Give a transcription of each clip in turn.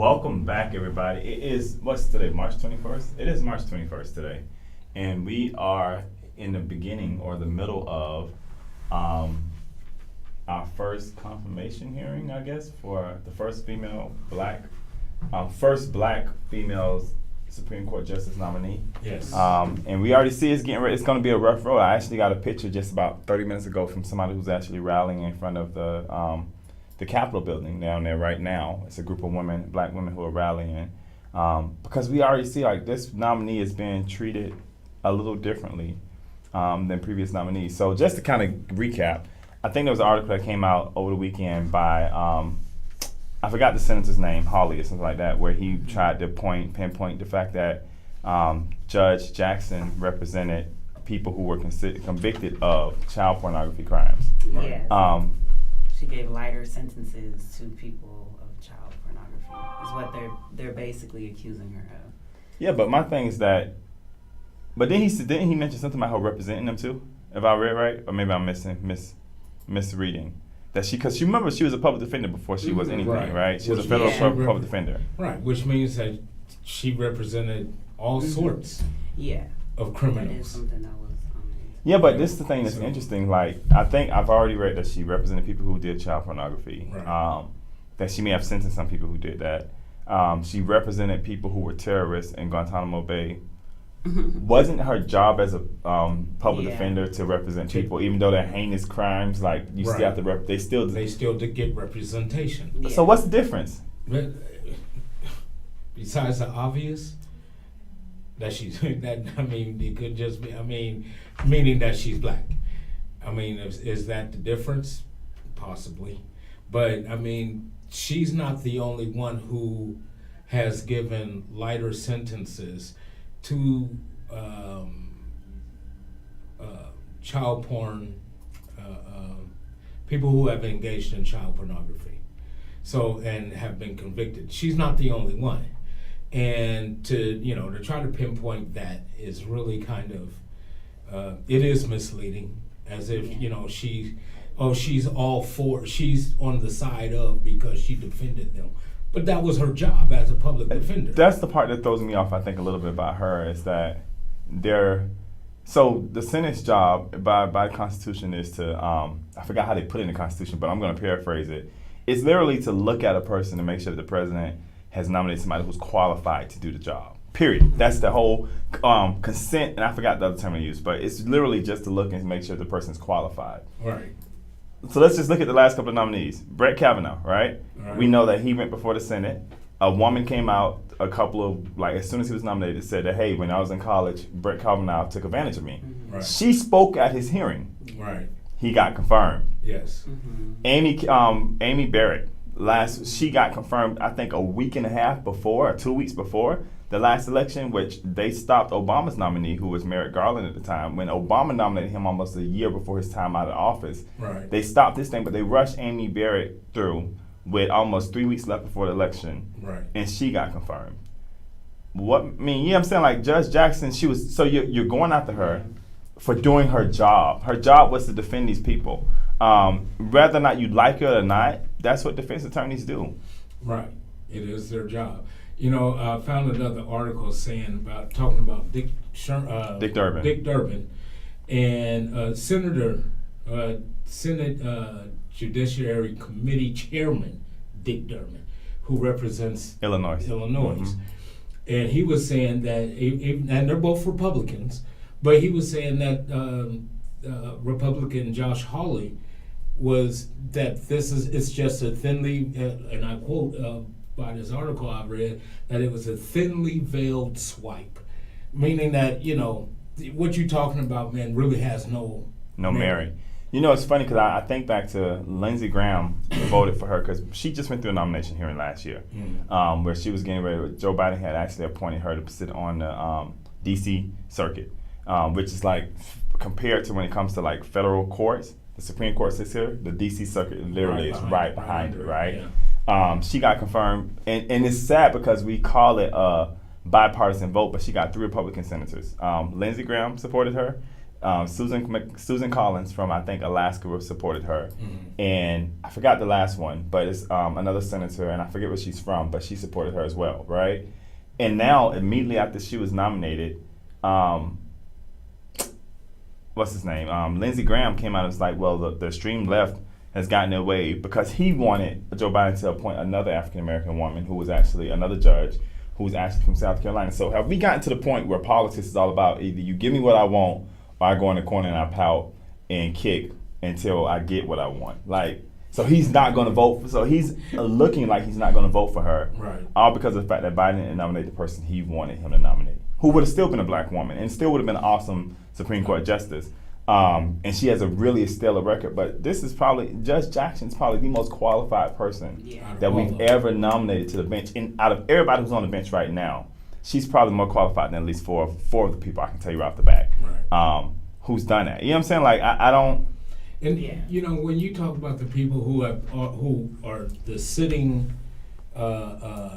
Welcome back, everybody. It is, what's today, March 21st? It is March 21st today. And we are in the beginning or the middle of our first confirmation hearing, I guess, for the first black female Supreme Court Justice nominee. Yes. And we already see it's getting ready. It's going to be a rough road. I actually got a picture just about 30 minutes ago from somebody who's actually rallying in front of the Capitol building down there right now. It's a group of women, black women, who are rallying because we already see like this nominee is being treated a little differently than previous nominees. So just to kind of recap, I think there was an article that came out over the weekend by I forgot the senator's name, Hawley or something like that, where he tried to pinpoint the fact that Judge Jackson represented people who were convicted of child pornography crimes. Yeah. She gave lighter sentences to people of child pornography, is what they're basically accusing her of. Yeah, but my thing is that, but didn't he mention something about her representing them too? If I read right, or maybe I'm misreading. That because she remember she was a public defender before she was anything, right? She was a federal public defender. Right, which means that she represented all sorts of criminals. That is something that was yeah, but this is the thing that's interesting. Like, I think I've already read that she represented people who did child pornography. Right. That she may have sentenced some people who did that. She represented people who were terrorists in Guantanamo Bay. Wasn't her job as a public defender to represent people, even though they're heinous crimes? Like you still have to they still did get representation. Yeah. So what's the difference? Besides the obvious, that she's it could just be meaning that she's black. Is that the difference? Possibly, but she's not the only one who has given lighter sentences to child porn, people who have engaged in child pornography, and have been convicted. She's not the only one, and to try to pinpoint that is really kind of it is misleading, as if she's on the side of because she defended them. But that was her job as a public defender. That's the part that throws me off, I think, a little bit about her, is that so the Senate's job by the Constitution is to, I forgot how they put it in the Constitution, but I'm going to paraphrase it. It's literally to look at a person and make sure that the president has nominated somebody who's qualified to do the job. Period. That's the whole consent, and I forgot the other term they used, but it's literally just to look and make sure the person's qualified. Right. So let's just look at the last couple of nominees. Brett Kavanaugh, right? We know that he went before the Senate. A woman came out as soon as he was nominated, said that, hey, when I was in college, Brett Kavanaugh took advantage of me. Right. She spoke at his hearing. Right. He got confirmed. Yes. Amy Barrett, she got confirmed, I think, a week and a half before, or 2 weeks before the last election, which they stopped Obama's nominee, who was Merrick Garland at the time. When Obama nominated him almost a year before his time out of office, right. They stopped this thing, but they rushed Amy Barrett through with almost 3 weeks left before the election, right. And she got confirmed. You know what I'm saying? Like Judge Jackson, you're going after her for doing her job. Her job was to defend these people. Whether or not you like it or not, that's what defense attorneys do. Right. It is their job. I found another article talking about Dick Durbin, and Senate Judiciary Committee Chairman Dick Durbin, who represents Illinois. Mm-hmm. And he was saying that, and they're both Republicans, but he was saying that Republican Josh Hawley it's just a thinly, and I quote by this article I read, that it was a thinly veiled swipe, meaning that what you're talking about, man, really has no merit. It's funny because I think back to Lindsey Graham voted for her because she just went through a nomination hearing last year, where she was getting ready. Joe Biden had actually appointed her to sit on the D.C. circuit, which is like compared to when it comes to like federal courts. The Supreme Court sits here. The D.C. circuit literally is right behind her, right? Yeah. She got confirmed, and it's sad because we call it a bipartisan vote, but she got 3 Republican senators. Lindsey Graham supported her. Susan Collins from, I think, Alaska supported her. Mm-hmm. And I forgot the last one, but it's another senator, and I forget where she's from, but she supported her as well, right? And now, immediately after she was nominated, what's his name? Lindsey Graham came out and was like, well, the extreme left has gotten their way because he wanted Joe Biden to appoint another African-American woman who was actually another judge who was actually from South Carolina. So have we gotten to the point where politics is all about either you give me what I want or I go in the corner and I pout and kick until I get what I want? Like, so he's not going to vote. So he's looking like he's not going to vote for her. Right. All because of the fact that Biden didn't nominate the person he wanted him to nominate, who would have still been a black woman and still would have been an awesome Supreme Court justice. And she has a really stellar record, but this is probably, Judge Jackson's probably the most qualified person that we've ever nominated to the bench. And out of everybody who's on the bench right now, she's probably more qualified than at least four of the people I can tell you right off the bat. Right. Who's done that. You know what I'm saying? Like, I don't... And, you know, when you talk about the people who are the sitting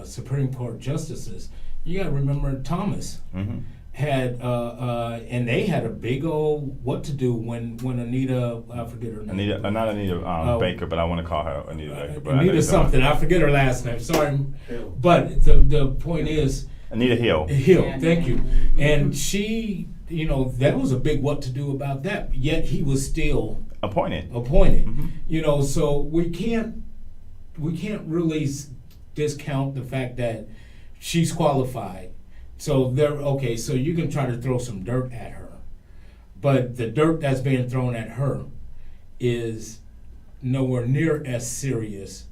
Supreme Court justices, you got to remember Thomas. Mm-hmm. Had and they had a big old what to do when Anita, I forget her name. Not Anita Baker, but I want to call her Anita Baker. But Anita something, I forget her last name. Sorry, but the point is Anita Hill. Thank you. And she, you know, that was a big what to do about that. Yet he was still appointed. Mm-hmm. You know, so we can't really discount the fact that she's qualified. So so you can try to throw some dirt at her, but the dirt that's being thrown at her is nowhere near as serious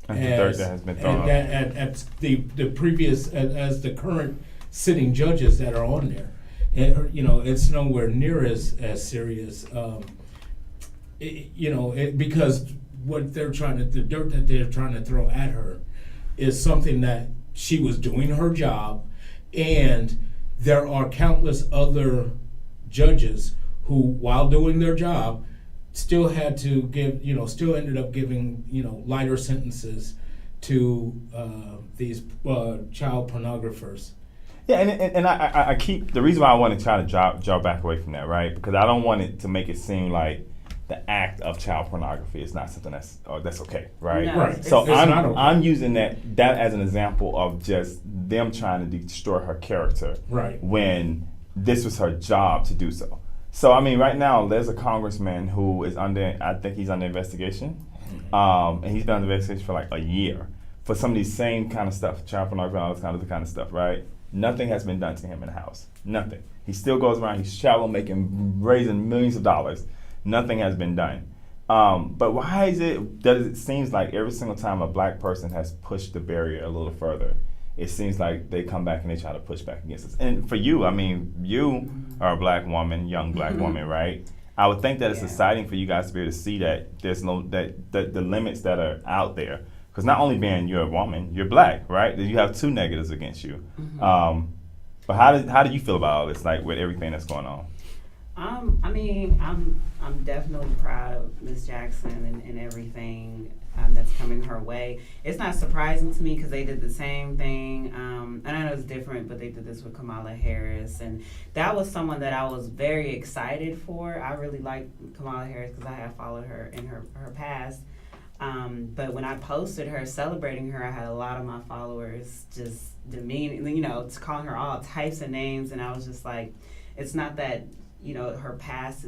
as the dirt that has been thrown at the previous as the current sitting judges that are on there. And, you know, it's nowhere near as serious. Because what the dirt that they're trying to throw at her is something that she was doing her job. And there are countless other judges who, while doing their job, still had to still ended up giving, lighter sentences to these child pornographers. Yeah, and I keep, the reason why I want to try to draw back away from that, right? Because I don't want it to make it seem like the act of child pornography is not something that's okay, right? No, right. So okay. I'm using that as an example of just them trying to destroy her character, right? When this was her job to do so. So I mean, right now there's a congressman who is I think he's under investigation, and he's been under investigation for like a year for some of these same kind of stuff, child pornography, all this kind of stuff, right? Nothing has been done to him in the House. Nothing. He still goes around. He's traveling, raising millions of dollars. Nothing has been done. But why is it that it seems like every single time a black person has pushed the barrier a little further, it seems like they come back and they try to push back against us. And for you, I mean, you are a black woman, young black woman, right? I would think that it's exciting for you guys to be able to see that there's that the limits that are out there. Because not only being you're a woman, you're black, right? You have two negatives against you. But how do you feel about all this, like with everything that's going on? I mean, I'm definitely proud of Ms. Jackson and everything that's coming her way. It's not surprising to me because they did the same thing, and I know it's different, but they did this with Kamala Harris, and that was someone that I was very excited for. I really like Kamala Harris because I have followed her in her past. But when I posted her celebrating her, I had a lot of my followers just demeaning, calling her all types of names, and I was just like, it's not that her past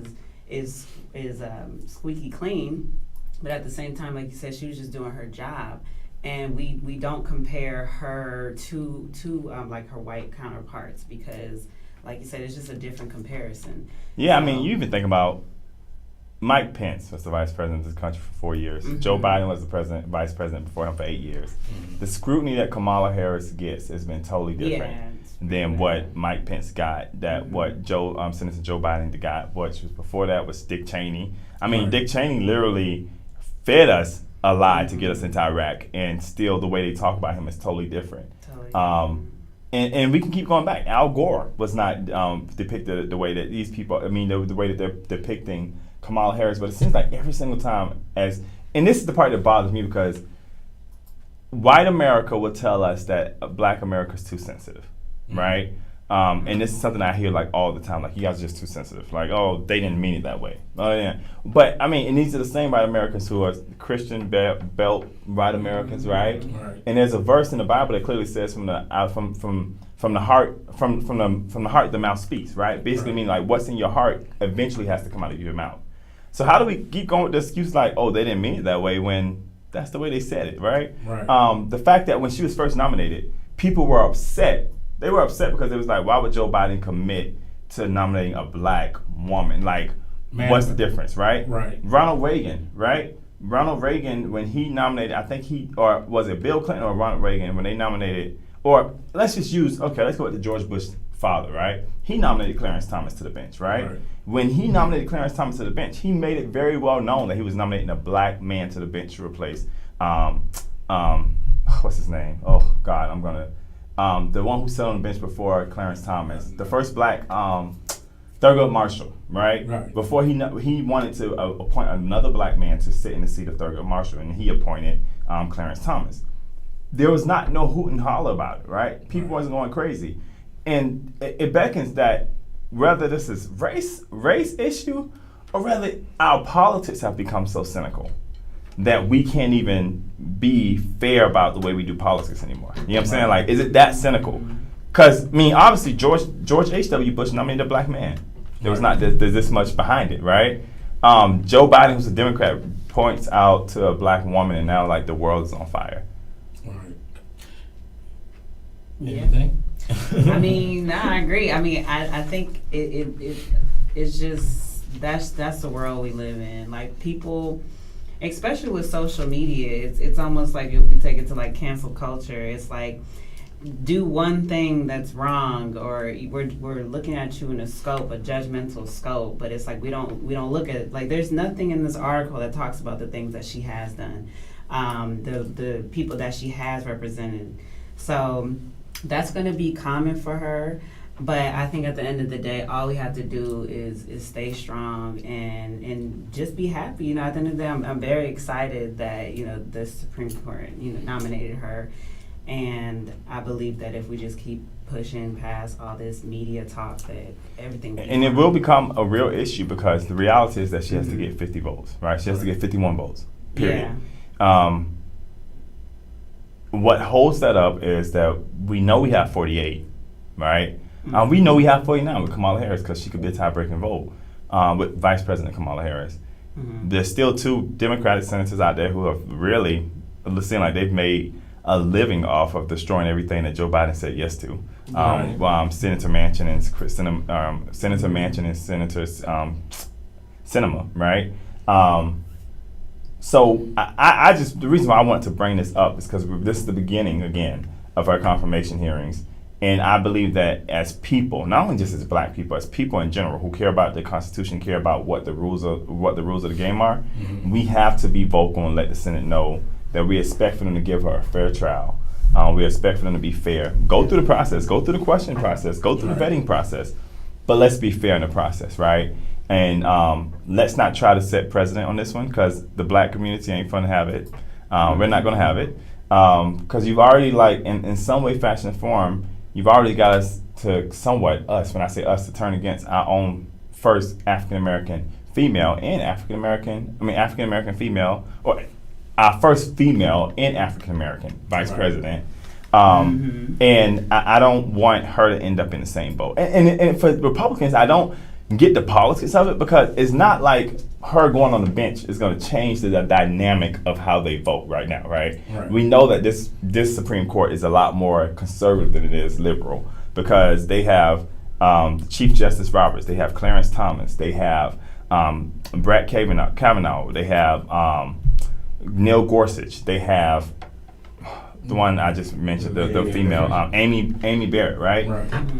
is squeaky clean, but at the same time, like you said, she was just doing her job, and we don't compare her to like her white counterparts because, like you said, it's just a different comparison. Yeah, I mean, you even think about Mike Pence was the vice president of this country for 4 years. Joe Biden was the vice president before him for 8 years. The scrutiny that Kamala Harris gets has been totally different than what Mike Pence got. That what Senator Joe Biden got, which was before that was Dick Cheney. I mean, Dick Cheney literally fed us a lie to get us into Iraq, and still the way they talk about him is totally different. And we can keep going back. Al Gore was not depicted the way that these people, the way that they're depicting Kamala Harris, but it seems like every single time and this is the part that bothers me because white America will tell us that black America is too sensitive, right? And this is something I hear like all the time. Like, you guys are just too sensitive. Like, oh, they didn't mean it that way. Oh yeah. But I mean, and these are the same white Americans who are Christian belt white Americans, right? Right. And there's a verse in the Bible that clearly says from the heart the mouth speaks, right? Basically, meaning like what's in your heart eventually has to come out of your mouth. So how do we keep going with the excuse like, oh, they didn't mean it that way when that's the way they said it, right? Right. The fact that when she was first nominated, people were upset. They were upset because it was like, why would Joe Biden commit to nominating a black woman? Like, what's the difference, right? Right. Ronald Reagan, right? Ronald Reagan, when he nominated, I think or was it Bill Clinton or Ronald Reagan, when they nominated, or let's go with the George Bush father, right? He nominated Clarence Thomas to the bench, right? When he nominated Clarence Thomas to the bench, he made it very well known that he was nominating a black man to the bench to replace, what's his name? Oh, God, the one who sat on the bench before Clarence Thomas, the first black Thurgood Marshall, right? Before he wanted to appoint another black man to sit in the seat of Thurgood Marshall, and he appointed Clarence Thomas. There was no hoot and holler about it, right? People wasn't going crazy, and it beckons that whether this is race issue, or rather our politics have become so cynical that we can't even be fair about the way we do politics anymore. You know what I'm saying? Like, is it that cynical? Because, I mean, obviously, George H.W. Bush nominated a black man. There was not there's this much behind it, right? Joe Biden, who's a Democrat, points out to a black woman, and now, like, the world is on fire. All right. Yeah. Anything? I mean, no, I agree. I mean, I think it's just, that's the world we live in. Like, people, especially with social media, it's almost like if we take it to like cancel culture, it's like, do one thing that's wrong, or we're looking at you in a judgmental scope, but it's like we don't look at, like, there's nothing in this article that talks about the things that she has done, the people that she has represented. So that's going to be common for her. But I think at the end of the day, all we have to do is stay strong and just be happy. You know, at the end of the day, I'm very excited that, you know, the Supreme Court, you know, nominated her. And I believe that if we just keep pushing past all this media talk, that everything will be And it fine. will become a real issue, because the reality is that she has to get 50 votes, right? She has to get 51 votes, period. Yeah. What holds that up is that we know we have 48, right? We know we have 49 with Kamala Harris, because she could be a tie-breaking vote with Vice President Kamala Harris. There's still 2 Democratic senators out there who have really seemed like they've made a living off of destroying everything that Joe Biden said yes to. Senator Manchin and Senator Sinema, right? So I just, the reason why I want to bring this up is because this is the beginning again of our confirmation hearings. And I believe that as people, not only just as black people, as people in general who care about the Constitution, care about what the rules of the game are, we have to be vocal and let the Senate know that we expect for them to give her a fair trial. We expect for them to be fair. Go through the process, go through the question process, go through the vetting process, but let's be fair in the process, right? And let's not try to set precedent on this one, because the black community ain't fun to have it. We're not gonna have it, because you've already, like, in some way, fashion, and form, you've already got us to when I say us, to turn against our own first African-American female and African-American female, or our first female and African-American vice president. And I don't want her to end up in the same boat. And for Republicans, I don't get the politics of it, because it's not like her going on the bench is going to change the dynamic of how they vote right now, right? We know that this Supreme Court is a lot more conservative than it is liberal, because they have Chief Justice Roberts, they have Clarence Thomas, they have Brett Kavanaugh, they have Neil Gorsuch, they have the one I just mentioned, the female, Amy Barrett, right?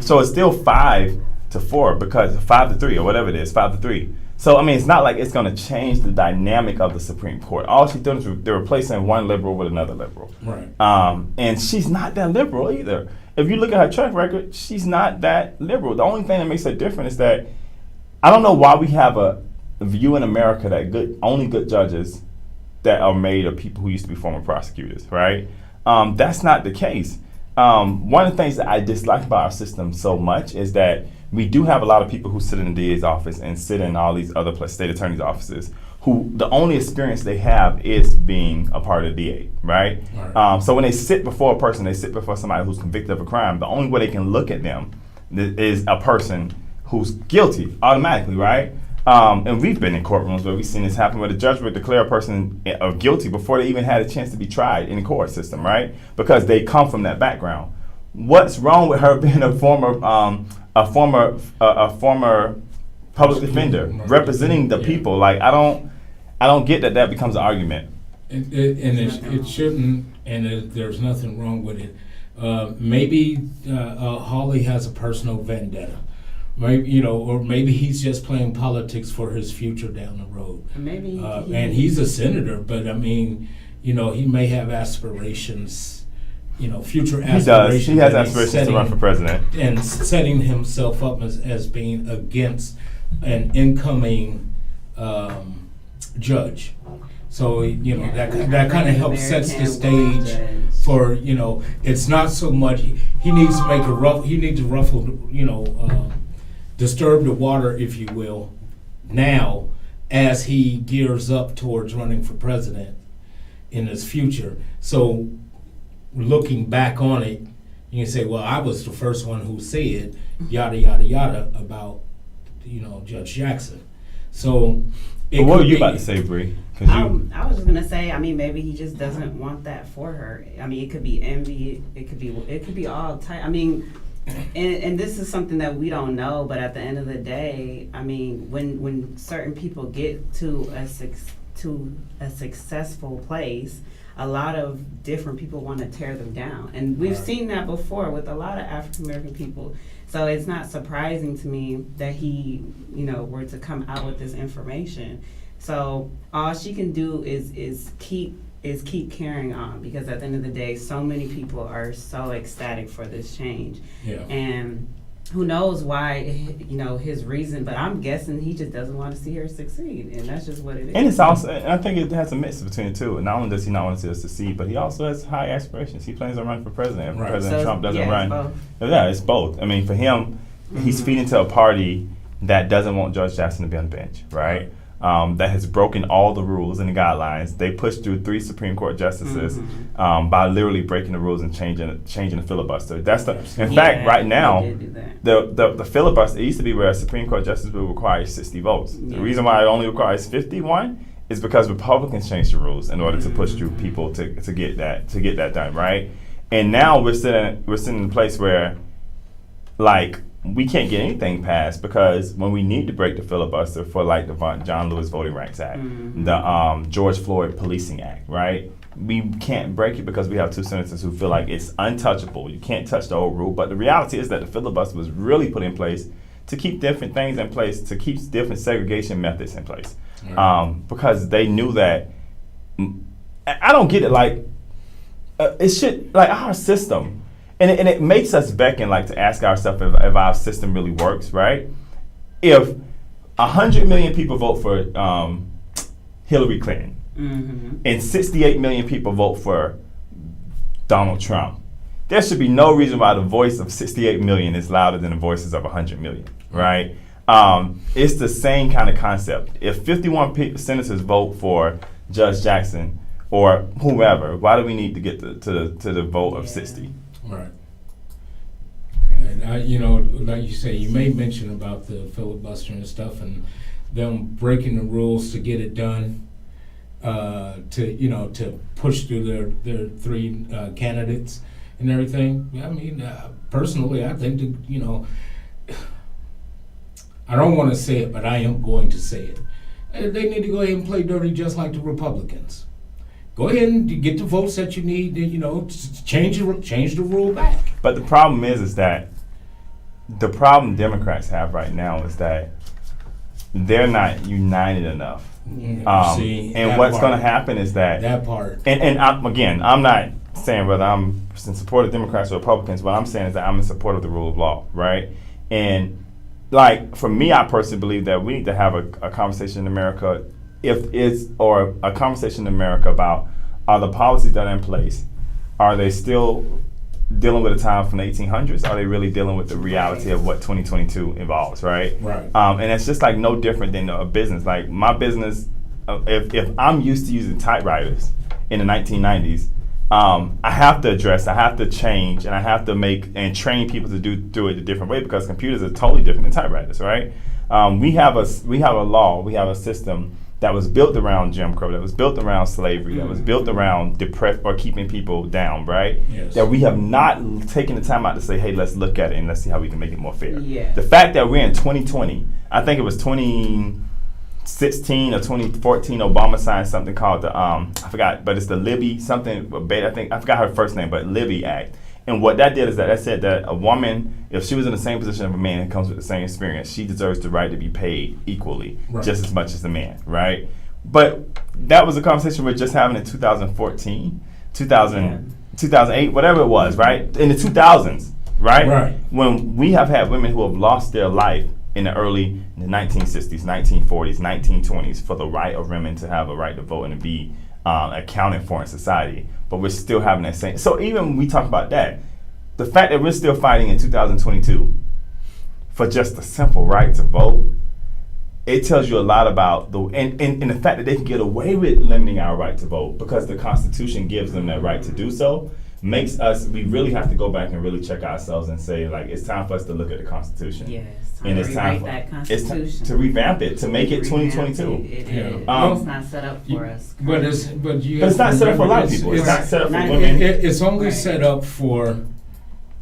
So it's still 5-4, because 5-3 or whatever it is, 5-3. So I mean, it's not like it's going to change the dynamic of the Supreme Court. All she's doing is they're replacing one liberal with another liberal, and she's not that liberal either. If you look at her track record, she's not that liberal. The only thing that makes her different is that I don't know why we have a view in America that only good judges that are made of people who used to be former prosecutors, right? That's not the case. one of the things that I dislike about our system so much is that we do have a lot of people who sit in the DA's office and sit in all these other state attorney's offices who the only experience they have is being a part of the DA, right? So when they sit before a person, they sit before somebody who's convicted of a crime, the only way they can look at them is a person who's guilty automatically, right? And we've been in courtrooms where we've seen this happen, where the judge would declare a person guilty before they even had a chance to be tried in the court system, right? Because they come from that background. What's wrong with her being a former public defender representing the people? Like, I don't get that becomes an argument. It shouldn't, and there's nothing wrong with it. Maybe Hawley has a personal vendetta. Maybe, or maybe he's just playing politics for his future down the road. Maybe and he's a senator, but I mean, he may have aspirations, future aspirations. He has aspirations to run for president. And setting himself up as being against an incoming judge. So, that kind of helps sets the stage for, it's not so much, he needs to disturb the water, if you will, now as he gears up towards running for president in his future. So looking back on it, you can say, well, I was the first one who said yada, yada, yada about, Judge Jackson. So what were you about to say, Bree? I was just gonna say, maybe he just doesn't want that for her. It could be envy. It could be all type. And this is something that we don't know, but at the end of the day, when certain people get to a successful place, a lot of different people want to tear them down, and we've seen that before with a lot of African American people. So it's not surprising to me that he, were to come out with this information. So all she can do is keep carrying on, because at the end of the day, so many people are so ecstatic for this change. Yeah. And who knows why, his reason, but I'm guessing he just doesn't want to see her succeed, and that's just what it is. And it's also, I think it has a mix between the two. Not only does he not want to see us succeed, but he also has high aspirations. He plans on running for president. If President Trump doesn't run. It's both. For him, he's feeding to a party that doesn't want Judge Jackson to be on the bench, right? That has broken all the rules and the guidelines. They pushed through 3 Supreme Court justices by literally breaking the rules and changing the filibuster. That's in fact, right now, the filibuster, it used to be where a Supreme Court justice will require 60 votes. Yeah. The reason why it only requires 51 is because Republicans changed the rules in order to push through people to get that done, right? And now we're sitting in a place where, like, we can't get anything passed because when we need to break the filibuster for, like, the John Lewis Voting Rights Act, the George Floyd Policing Act, right? We can't break it because we have 2 senators who feel like it's untouchable. You can't touch the old rule. But the reality is that the filibuster was really put in place to keep different things in place, to keep different segregation methods in place. Because they knew that, I don't get it, like, it should, like, our system, and it makes us beckon, like, to ask ourselves if our system really works, right? If 100 million people vote for Hillary Clinton and 68 million people vote for Donald Trump, there should be no reason why the voice of 68 million is louder than the voices of 100 million, right? It's the same kind of concept. If 51 senators vote for Judge Jackson or whoever, why do we need to get to the vote of 60? Right. And like you say, you made mention about the filibuster and stuff, and them breaking the rules to get it done, to push through their 3 candidates and everything. Personally, I think that, I don't want to say it, but I am going to say it. They need to go ahead and play dirty just like the Republicans. Go ahead and get the votes that you need, to change the rule back. But the problem is that the problem Democrats have right now is that they're not united enough. And what's going to happen is that part. And I'm not saying whether I'm in support of Democrats or Republicans. What I'm saying is that I'm in support of the rule of law, right? And, like, for me, I personally believe that we need to have a conversation in America, a conversation in America about, are the policies that are in place, are they still dealing with a time from the 1800s? Are they really dealing with the reality of what 2022 involves, right? Right. And it's just like no different than a business. Like my business, if I'm used to using typewriters in the 1990s, I have to change, and I have to make and train people to do it a different way because computers are totally different than typewriters, right? We have a law, we have a system that was built around Jim Crow, that was built around slavery, that was built around depressed or keeping people down, right? Yes. That we have not taken the time out to say, hey, let's look at it and let's see how we can make it more fair. Yeah. The fact that we're in 2020, I think it was 2016 or 2014, Obama signed something called the I forgot, but it's the Libby something. I forgot her first name, but Libby Act. And what that did is that said that a woman, if she was in the same position of a man and comes with the same experience, she deserves the right to be paid equally, just as much as the man, right? But that was a conversation we're just having in 2014, 2008, whatever it was, right? In the 2000s, right? Right. When we have had women who have lost their life in the 1960s, 1940s, 1920s for the right of women to have a right to vote and to be accounted for in society. But we're still having that same. So even when we talk about that, the fact that we're still fighting in 2022 for just a simple right to vote, it tells you a lot about and the fact that they can get away with limiting our right to vote because the Constitution gives them that right to do so, makes us, we really have to go back and really check ourselves and say, like, it's time for us to look at the Constitution. Yes. And it's time that Constitution. it's to revamp it, to make it 2022. It Yeah. is. It's not set up for us. But it's not set up for a lot of people. It's not set up for women. It's only Right. set up for.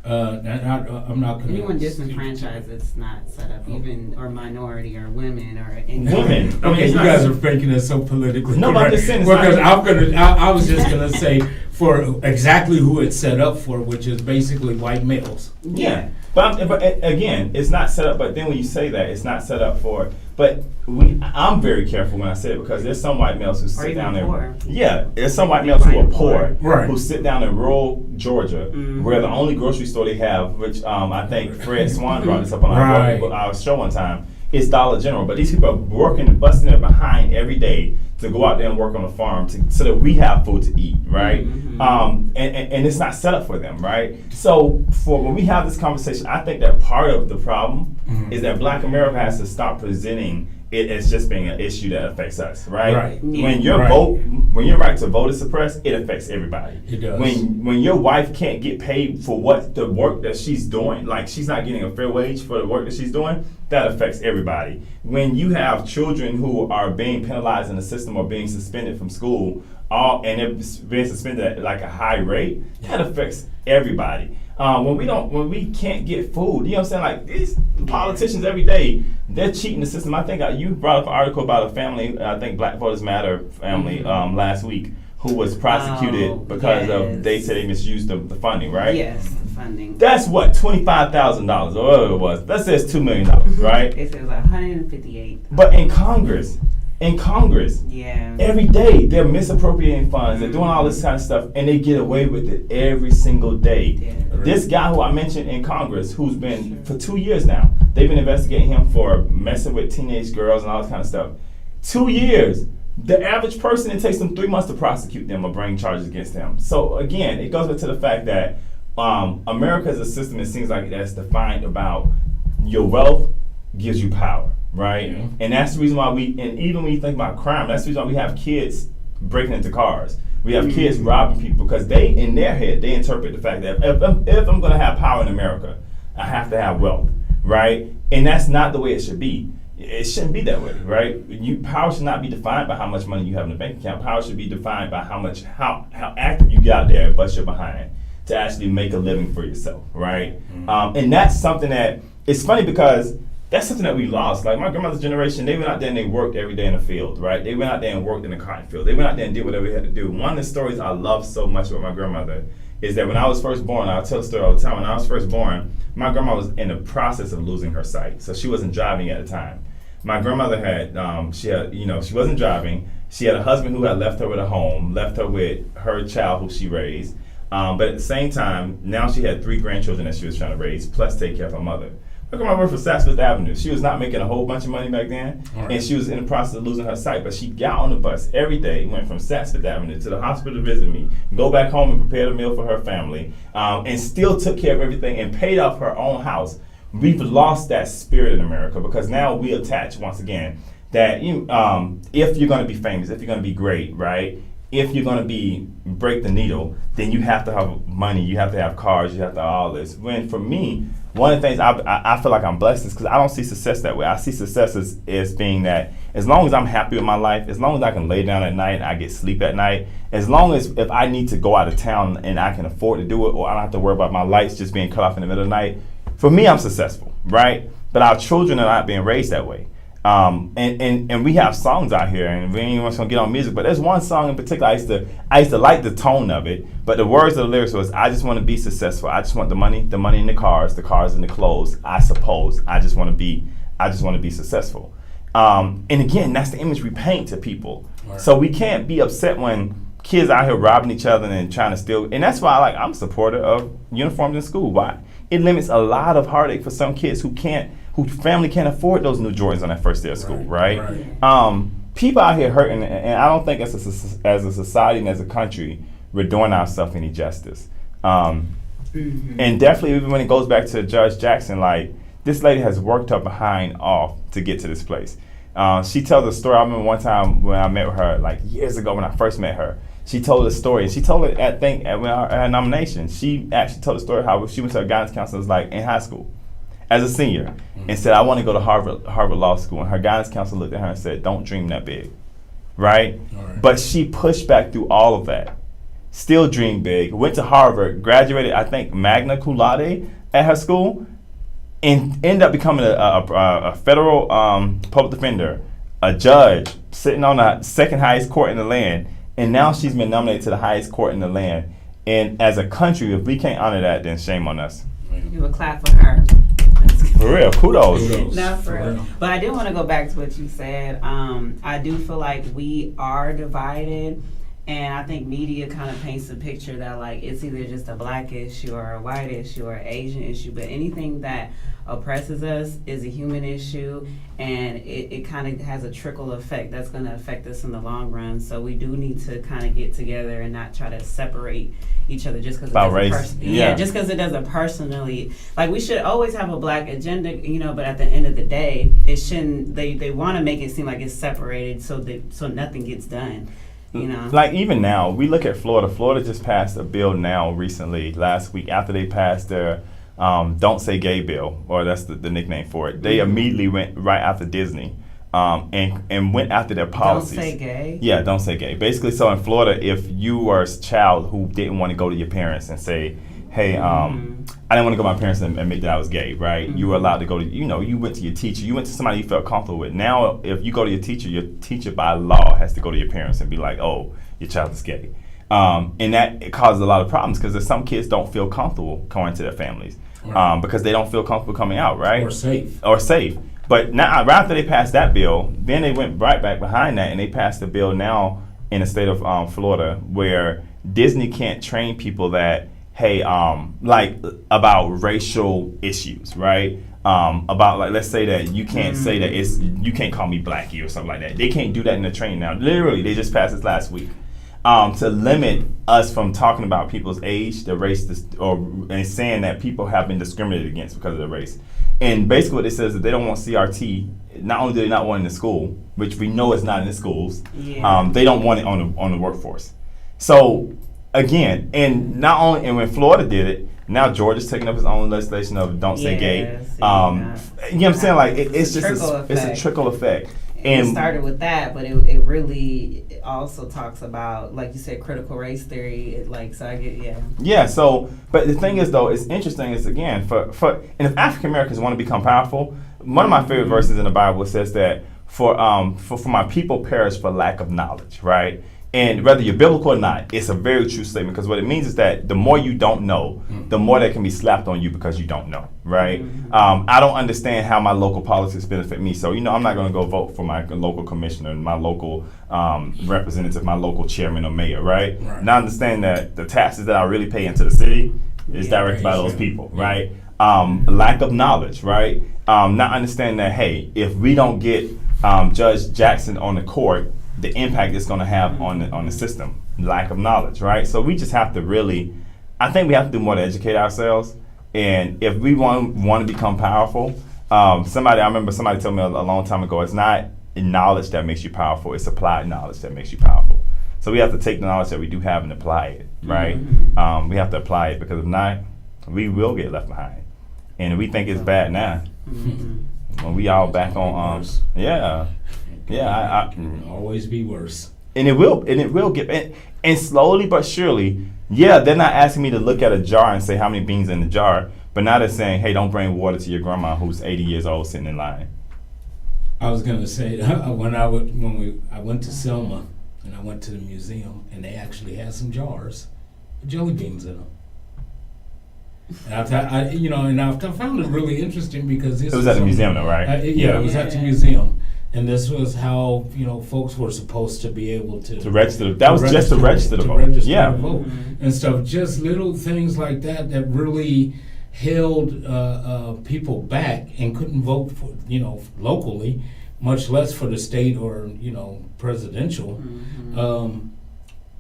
And I'm not going to. Anyone disenfranchised, it's not set up, even or minority or women or any Women. I mean, you guys are making it so politically. No, but I'm just saying it's because not- I was just gonna say for exactly who it's set up for, which is basically white males. Yeah, but again, it's not set up. But then when you say that, it's not set up for. But I'm very careful when I say it because there's some white males who sit even down there. poor. Yeah, there's some white males who are poor, Right. who sit down in rural Georgia, where the only grocery store they have, which I think Fred Swan brought this up on our show one time, is Dollar General. But these people are working and busting their behind every day to go out there and work on the farm so that we have food to eat, right? And it's not set up for them, right? So for when we have this conversation, I think that part of the problem is that Black America has to stop presenting it as just being an issue that affects us, right? Right. When your Right. when your right to vote is suppressed, it affects everybody. It does. When your wife can't get paid for what the work that she's doing, like she's not getting a fair wage for the work that she's doing, that affects everybody. When you have children who are being penalized in the system or being suspended from school, and they're being suspended at like a high rate, that affects everybody. When we can't get food, you know what I'm saying? Like these politicians every day, they're cheating the system. I think you brought up an article about a family, I think Black Voters Matter family last week, who was prosecuted because of they said they misused the funding, right? Yes, the funding. That's what, $25,000 or whatever it was. That says $2 million, right? It says 158. But in Congress, Yeah. every day they're misappropriating funds, they're doing all this kind of stuff, and they get away with it every single day. Yeah. This guy who I mentioned in Congress, who's been for 2 years now, they've been investigating him for messing with teenage girls and all this kind of stuff. 2 years. The average person, it takes them 3 months to prosecute them or bring charges against them. So again, it goes back to the fact that America is a system that seems like that's defined about your wealth gives you power, right? Yeah. And that's the reason why and even when you think about crime, that's the reason why we have kids breaking into cars. We have kids robbing people because in their head, they interpret the fact that if I'm going to have power in America, I have to have wealth, right? And that's not the way it should be. It shouldn't be that way, right? Power should not be defined by how much money you have in the bank account. Power should be defined by how active you get out there and bust your behind to actually make a living for yourself, right? And that's something that, it's funny because that's something that we lost. Like my grandmother's generation, they went out there and they worked every day in the field, right? They went out there and worked in the cotton field. They went out there and did whatever they had to do. One of the stories I love so much about my grandmother is that when I was first born, I'll tell the story all the time, when I was first born, my grandma was in the process of losing her sight. So she wasn't driving at the time. My grandmother she wasn't driving. She had a husband who had left her with a home, left her with her child who she raised. But at the same time, now she had 3 grandchildren that she was trying to raise, plus take care of her mother. Look at my work for Saks Fifth Avenue. She was not making a whole bunch of money back then, Right. and she was in the process of losing her sight. But she got on the bus every day, went from Saks Fifth Avenue to the hospital to visit me, go back home and prepared a meal for her family, and still took care of everything and paid off her own house. We've lost that spirit in America because now we attach once again that if you're going to be famous, if you're going to be great, right? If you're going to break the needle, then you have to have money, you have to have cars, you have to have all this. When for me, one of the things I feel like I'm blessed is because I don't see success that way. I see success as being that as long as I'm happy with my life, as long as I can lay down at night and I get sleep at night, as long as if I need to go out of town and I can afford to do it, or I don't have to worry about my lights just being cut off in the middle of the night, for me, I'm successful, right? But our children are not being raised that way. And we have songs out here, and we ain't even gonna get on music, but there's one song in particular I used to like the tone of it, but the words of the lyrics was, I just want to be successful. I just want the money in the cars and the clothes. I suppose I just want to be successful. And again, that's the image we paint to people. Right. So we can't be upset when kids out here robbing each other and trying to steal. And that's why I'm a supporter of uniforms in school. Why? It limits a lot of heartache for some kids whose family can't afford those new Jordans on that first day of school, right? People out here hurting, and I don't think as a society and as a country, we're doing ourselves any justice. And definitely, even when it goes back to Judge Jackson, like, this lady has worked her behind off to get to this place. She tells a story. I remember one time when I met with her, like years ago when I first met her, she told a story, and she told it at her nomination. She actually told a story how she went to her guidance counselor like in high school as a senior and said, I want to go to Harvard Law School. And her guidance counselor looked at her and said, don't dream that big, right? But she pushed back through all of that, still dreamed big, went to Harvard, graduated, I think, magna cum laude at her school, and ended up becoming a federal public defender, a judge, sitting on the second highest court in the land. And now she's been nominated to the highest court in the land. And as a country, if we can't honor that, then shame on us. You would clap for her. For real, kudos. No, for real. But I do want to go back to what you said. I do feel like we are divided. And I think media kind of paints a picture that, like, it's either just a black issue or a white issue or an Asian issue. But anything that oppresses us is a human issue, and it kind of has a trickle effect that's going to affect us in the long run. So we do need to kind of get together and not try to separate each other just because it doesn't just because it doesn't personally. Like, we should always have a black agenda, but at the end of the day, it shouldn't. They want to make it seem like it's separated so nothing gets done. Like even now, we look at Florida. Florida just passed a bill now recently, last week, after they passed their Don't Say Gay bill, or that's the nickname for it. They immediately went right after Disney and went after their policies. Don't say gay? Yeah, don't say gay. Basically, so in Florida, if you were a child who didn't want to go to your parents and say, hey, I didn't want to go to my parents and admit that I was gay, right? You were allowed to go to, you went to your teacher, you went to somebody you felt comfortable with. Now, if you go to your teacher by law has to go to your parents and be like, oh, your child is gay. And it causes a lot of problems because some kids don't feel comfortable going to their families because they don't feel comfortable coming out, right? Or safe. But now, right after they passed that bill, then they went right back behind that and they passed a bill now in the state of Florida where Disney can't train people that, hey, like about racial issues, right? About like, let's say that you can't say that you can't call me blackie or something like that. They can't do that in the training now. Literally, they just passed this last week to limit us from talking about people's age, their race, and saying that people have been discriminated against because of their race. And basically what it says is that they don't want CRT. Not only do they not want it in the school, which we know is not in the schools, they don't want it on the workforce. So again, and when Florida did it, now Georgia's taking up its own legislation of don't say gay. You know what I'm saying? Like it's a trickle effect. And it started with that, but it really also talks about, like you said, critical race theory. So but the thing is though, it's interesting. It's again and if African Americans want to become powerful, one of my favorite verses in the Bible says that for my people perish for lack of knowledge, right? And whether you're biblical or not, it's a very true statement because what it means is that the more you don't know, the more that can be slapped on you because you don't know, right? I don't understand how my local politics benefit me. So, I'm not going to go vote for my local commissioner, my local representative, my local chairman or mayor, right? And I understand that the taxes that I really pay into the city is directed by those people, right? lack of knowledge, right? Not understanding that, hey, if we don't get Judge Jackson on the court, the impact it's going to have on the system. Lack of knowledge, right? So we just have to really, I think we have to do more to educate ourselves. And if we want to become powerful, I remember somebody told me a long time ago, it's not knowledge that makes you powerful, it's applied knowledge that makes you powerful. So we have to take the knowledge that we do have and apply it, right? Mm-hmm. We have to apply it, because if not, we will get left behind. And we think it's bad now. Mm-hmm. When we all back on, I always be worse. And it will get, and slowly but surely, they're not asking me to look at a jar and say how many beans in the jar, but now they're saying, hey, don't bring water to your grandma who's 80 years old sitting in line. I was gonna say, when I went to Selma and I went to the museum, and they actually had some jars with jelly beans in them. And I found it really interesting, because this it was at the museum though, right? It was at the museum. And this was how folks were supposed to be able to register. That was just to register the vote. Register Yeah, the vote and stuff. Just little things like that really held people back and couldn't vote for locally, much less for the state or presidential. Mm-hmm.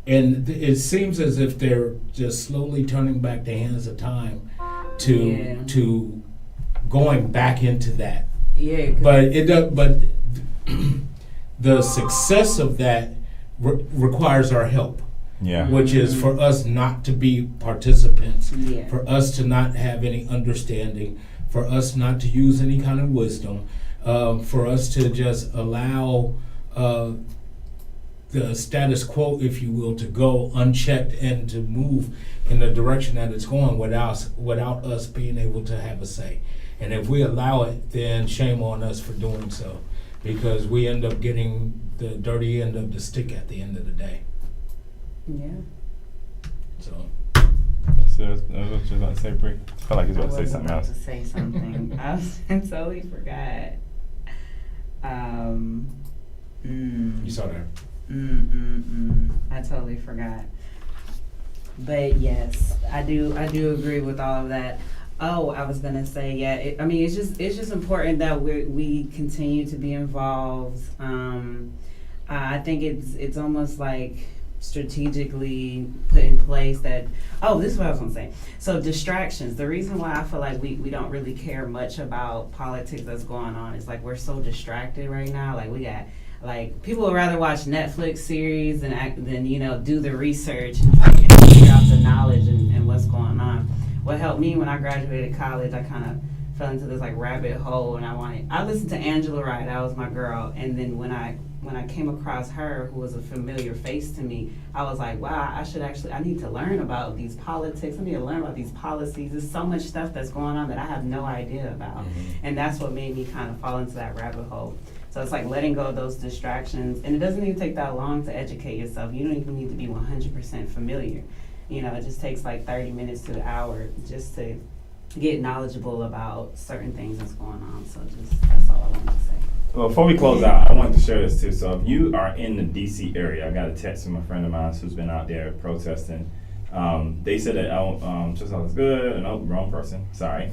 And it seems as if they're just slowly turning back the hands of time to going back into that. Yeah, But the success of that requires our help. Yeah. Which is for us not to be participants, Yeah. for us to not have any understanding, for us not to use any kind of wisdom, for us to just allow the status quo, if you will, to go unchecked and to move in the direction that it's going without us being able to have a say. And if we allow it, then shame on us for doing so, because we end up getting the dirty end of the stick at the end of the day. Yeah. So I was just about to say, Bree. I felt like he was about to say something else. To say something. I totally forgot. you saw that. I totally forgot. But yes, I do agree with all of that. Oh, I was gonna say, it's just important that we continue to be involved. I think it's almost like strategically put in place that, this is what I was gonna say. So distractions, the reason why I feel like we don't really care much about politics that's going on is like we're so distracted right now. Like we got, like, people would rather watch Netflix series than do the research and try to figure out the knowledge and what's going on. What helped me when I graduated college, I kind of fell into this like rabbit hole, and I listened to Angela Rye, that was my girl, and then when I came across her, who was a familiar face to me, I was like, wow, I need to learn about these politics. I need to learn about these policies. There's so much stuff that's going on that I have no idea about. And that's what made me kind of fall into that rabbit hole. So it's like letting go of those distractions. And it doesn't even take that long to educate yourself. You don't even need to be 100% familiar. It just takes like 30 minutes to an hour just to get knowledgeable about certain things that's going on. So that's all I wanted to say. Well, before we close out, I wanted to share this too. So if you are in the D.C. area, I got a text from a friend of mine who's been out there protesting. They said that just all is good. No, wrong person. Sorry.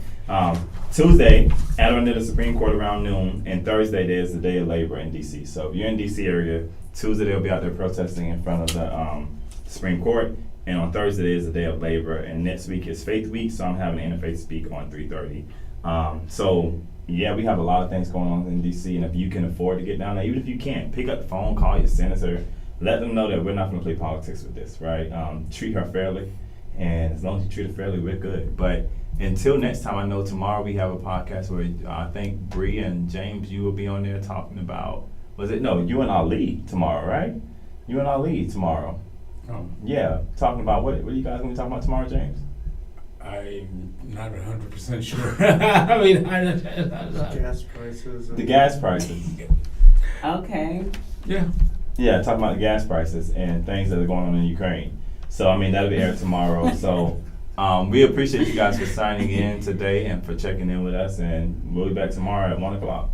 Tuesday, at or near the Supreme Court around noon, and Thursday there's the Day of Labor in D.C. So if you're in D.C. area, Tuesday they'll be out there protesting in front of the Supreme Court, and on Thursday is the Day of Labor, and next week is Faith Week, so I'm having an interfaith speak on 3:30. So yeah, we have a lot of things going on in D.C., and if you can afford to get down there, even if you can't, pick up the phone, call your senator, let them know that we're not going to play politics with this, right? Treat her fairly, and as long as you treat her fairly, we're good. But until next time, I know tomorrow we have a podcast where I think Bree and James, you will be on there talking about, you and Ali tomorrow, right? You and Ali tomorrow. Yeah, talking about, what are you guys going to be talking about tomorrow, James? I'm not 100% sure. I mean, gas prices. The gas prices. Okay. Yeah. Yeah, talking about the gas prices and things that are going on in Ukraine. So, I mean, that'll be aired tomorrow. So, we appreciate you guys for signing in today and for checking in with us. And we'll be back tomorrow at 1 o'clock.